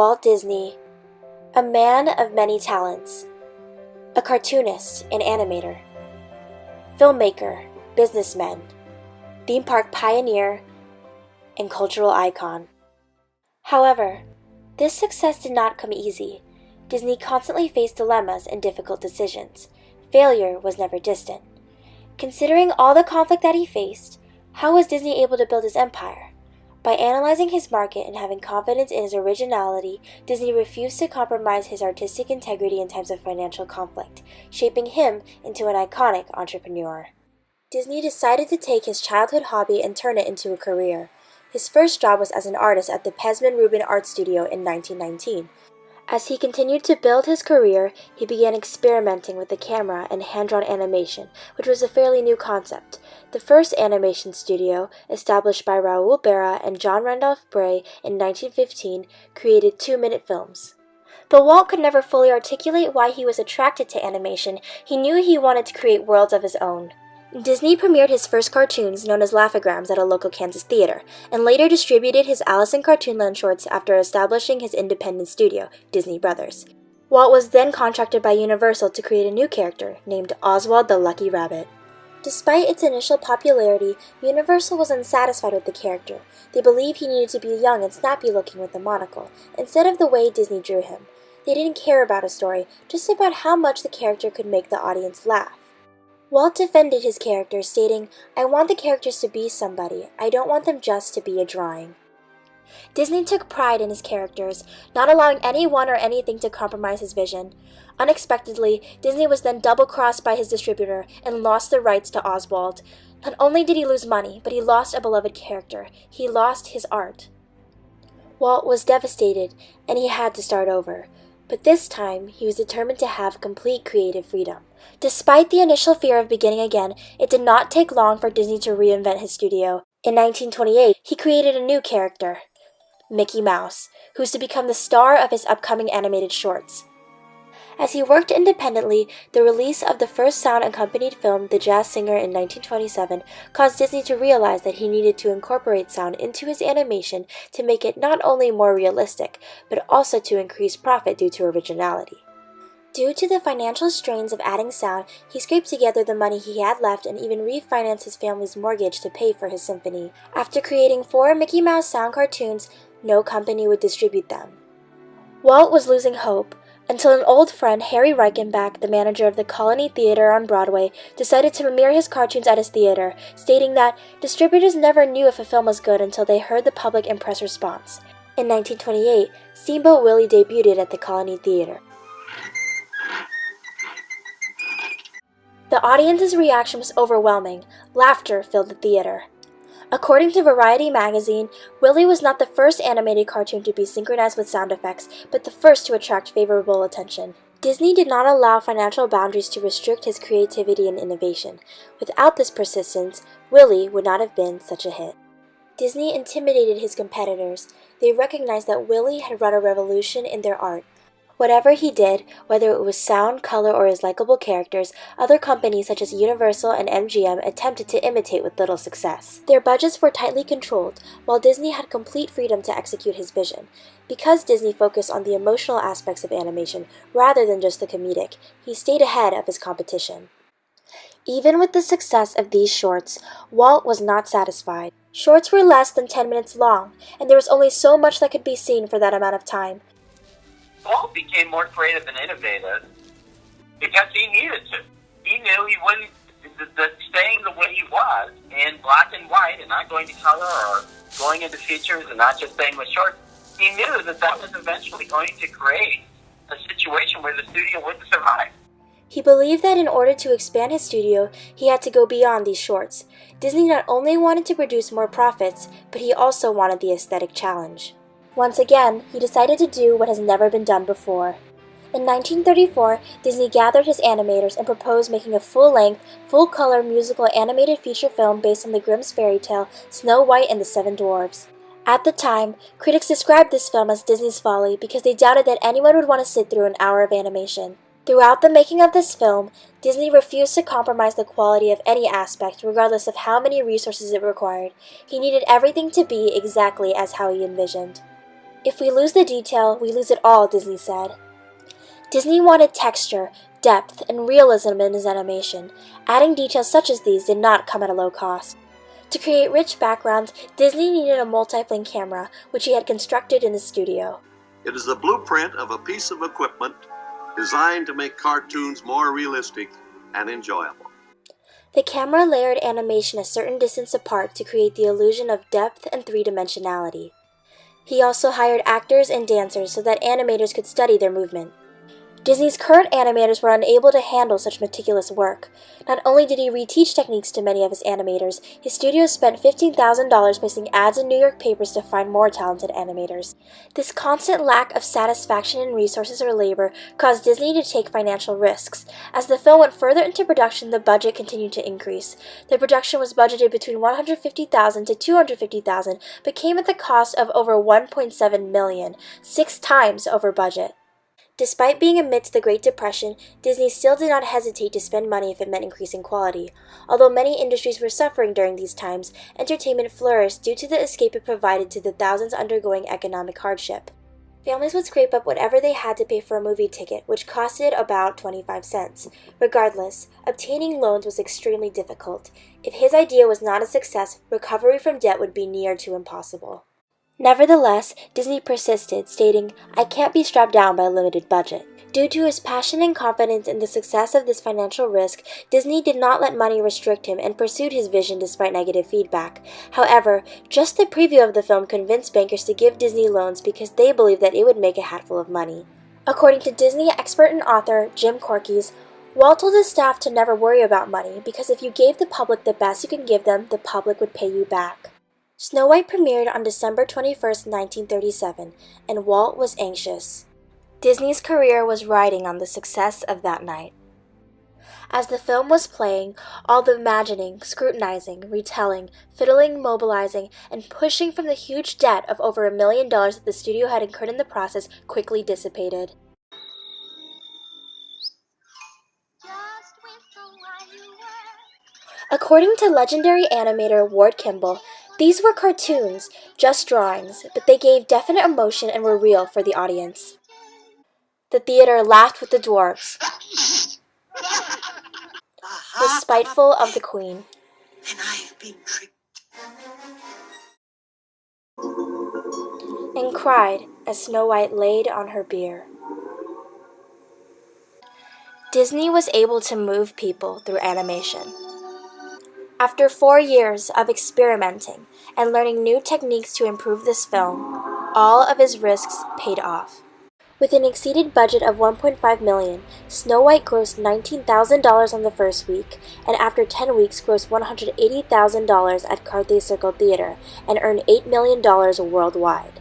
Walt Disney, a man of many talents, a cartoonist and animator, filmmaker, businessman, theme park pioneer, and cultural icon. However, this success did not come easy. Disney constantly faced dilemmas and difficult decisions. Failure was never distant. Considering all the conflict that he faced, how was Disney able to build his empire? By analyzing his market and having confidence in his originality, Disney refused to compromise his artistic integrity in times of financial conflict, shaping him into an iconic entrepreneur. Disney decided to take his childhood hobby and turn it into a career. His first job was as an artist at the Pesman Rubin Art Studio in 1919. As he continued to build his career, he began experimenting with the camera and hand-drawn animation, which was a fairly new concept. The first animation studio, established by Raoul Barra and John Randolph Bray in 1915, created 2-minute films. Though Walt could never fully articulate why he was attracted to animation, he knew he wanted to create worlds of his own. Disney premiered his first cartoons, known as Laugh-O-Grams, at a local Kansas theater, and later distributed his Alice in Cartoonland shorts after establishing his independent studio, Disney Brothers. Walt was then contracted by Universal to create a new character, named Oswald the Lucky Rabbit. Despite its initial popularity, Universal was unsatisfied with the character. They believed he needed to be young and snappy-looking with a monocle, instead of the way Disney drew him. They didn't care about a story, just about how much the character could make the audience laugh. Walt defended his characters, stating, "I want the characters to be somebody. I don't want them just to be a drawing." Disney took pride in his characters, not allowing anyone or anything to compromise his vision. Unexpectedly, Disney was then double-crossed by his distributor and lost the rights to Oswald. Not only did he lose money, but he lost a beloved character. He lost his art. Walt was devastated, and he had to start over. But this time, he was determined to have complete creative freedom. Despite the initial fear of beginning again, it did not take long for Disney to reinvent his studio. In 1928, he created a new character, Mickey Mouse, who was to become the star of his upcoming animated shorts. As he worked independently, the release of the first sound-accompanied film, The Jazz Singer, in 1927, caused Disney to realize that he needed to incorporate sound into his animation to make it not only more realistic, but also to increase profit due to originality. Due to the financial strains of adding sound, he scraped together the money he had left and even refinanced his family's mortgage to pay for his symphony. After creating 4 Mickey Mouse sound cartoons, no company would distribute them. Walt was losing hope, until an old friend, Harry Reichenbach, the manager of the Colony Theater on Broadway, decided to premiere his cartoons at his theater, stating that distributors never knew if a film was good until they heard the public and press response. In 1928, Steamboat Willie debuted at the Colony Theater. The audience's reaction was overwhelming. Laughter filled the theater. According to Variety magazine, Willie was not the first animated cartoon to be synchronized with sound effects, but the first to attract favorable attention. Disney did not allow financial boundaries to restrict his creativity and innovation. Without this persistence, Willie would not have been such a hit. Disney intimidated his competitors. They recognized that Willie had run a revolution in their art. Whatever he did, whether it was sound, color, or his likable characters, other companies such as Universal and MGM attempted to imitate with little success. Their budgets were tightly controlled, while Disney had complete freedom to execute his vision. Because Disney focused on the emotional aspects of animation rather than just the comedic, he stayed ahead of his competition. Even with the success of these shorts, Walt was not satisfied. Shorts were less than 10 minutes long, and there was only so much that could be seen for that amount of time. Walt became more creative and innovative because he needed to. He knew he wouldn't, staying the way he was in black and white and not going to color or going into features and not just staying with shorts, he knew that that was eventually going to create a situation where the studio wouldn't survive. He believed that in order to expand his studio, he had to go beyond these shorts. Disney not only wanted to produce more profits, but he also wanted the aesthetic challenge. Once again, he decided to do what has never been done before. In 1934, Disney gathered his animators and proposed making a full-length, full-color musical animated feature film based on the Grimm's fairy tale Snow White and the Seven Dwarfs. At the time, critics described this film as Disney's folly because they doubted that anyone would want to sit through an hour of animation. Throughout the making of this film, Disney refused to compromise the quality of any aspect regardless of how many resources it required. He needed everything to be exactly as how he envisioned. "If we lose the detail, we lose it all," Disney said. Disney wanted texture, depth, and realism in his animation. Adding details such as these did not come at a low cost. To create rich backgrounds, Disney needed a multiplane camera, which he had constructed in the studio. It is the blueprint of a piece of equipment designed to make cartoons more realistic and enjoyable. The camera layered animation a certain distance apart to create the illusion of depth and three-dimensionality. He also hired actors and dancers so that animators could study their movement. Disney's current animators were unable to handle such meticulous work. Not only did he reteach techniques to many of his animators, his studio spent $15,000 placing ads in New York papers to find more talented animators. This constant lack of satisfaction in resources or labor caused Disney to take financial risks. As the film went further into production, the budget continued to increase. The production was budgeted between $150,000 to $250,000, but came at the cost of over $1.7 million, 6 times over budget. Despite being amidst the Great Depression, Disney still did not hesitate to spend money if it meant increasing quality. Although many industries were suffering during these times, entertainment flourished due to the escape it provided to the thousands undergoing economic hardship. Families would scrape up whatever they had to pay for a movie ticket, which costed about 25 cents. Regardless, obtaining loans was extremely difficult. If his idea was not a success, recovery from debt would be near to impossible. Nevertheless, Disney persisted, stating, "I can't be strapped down by a limited budget." Due to his passion and confidence in the success of this financial risk, Disney did not let money restrict him and pursued his vision despite negative feedback. However, just the preview of the film convinced bankers to give Disney loans because they believed that it would make a hatful of money. According to Disney expert and author Jim Corkis, Walt told his staff to never worry about money because if you gave the public the best you can give them, the public would pay you back. Snow White premiered on December 21, 1937, and Walt was anxious. Disney's career was riding on the success of that night. As the film was playing, all the imagining, scrutinizing, retelling, fiddling, mobilizing, and pushing from the huge debt of over $1 million that the studio had incurred in the process quickly dissipated. According to legendary animator Walt Kimball, these were cartoons, just drawings, but they gave definite emotion and were real for the audience. The theater laughed with the dwarves, was spiteful of the queen, And I have been tricked. and cried as Snow White laid on her bier. Disney was able to move people through animation. After 4 years of experimenting and learning new techniques to improve this film, all of his risks paid off. With an exceeded budget of $1.5 million, Snow White grossed $19,000 on the first week, and after 10 weeks grossed $180,000 at Carthay Circle Theater and earned $8 million worldwide.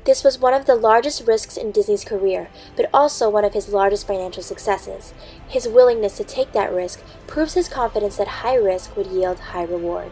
This was one of the largest risks in Disney's career, but also one of his largest financial successes. His willingness to take that risk proves his confidence that high risk would yield high reward.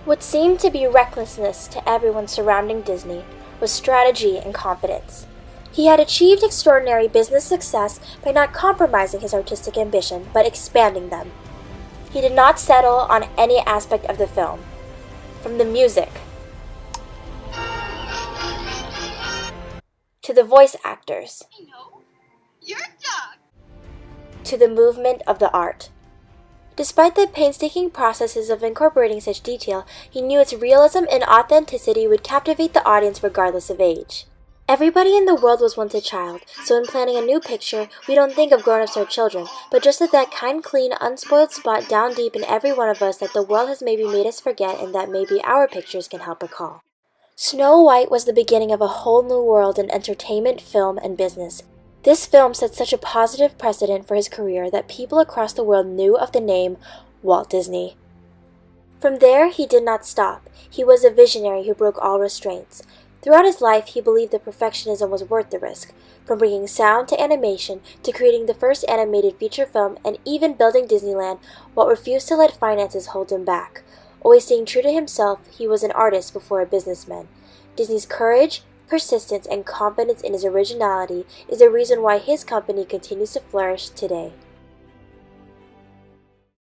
What seemed to be recklessness to everyone surrounding Disney was strategy and confidence. He had achieved extraordinary business success by not compromising his artistic ambition, but expanding them. He did not settle on any aspect of the film. From the music, to the voice actors, Your dog. to the movement of the art. Despite the painstaking processes of incorporating such detail, he knew its realism and authenticity would captivate the audience regardless of age. Everybody in the world was once a child, so in planning a new picture, we don't think of grown-ups or children, but just at that kind, clean, unspoiled spot down deep in every one of us that the world has maybe made us forget and that maybe our pictures can help recall. Snow White was the beginning of a whole new world in entertainment, film, and business. This film set such a positive precedent for his career that people across the world knew of the name Walt Disney. From there, he did not stop. He was a visionary who broke all restraints. Throughout his life, he believed that perfectionism was worth the risk, from bringing sound to animation to creating the first animated feature film and even building Disneyland. Walt refused to let finances hold him back. Always staying true to himself, he was an artist before a businessman. Disney's courage, persistence, and confidence in his originality is the reason why his company continues to flourish today.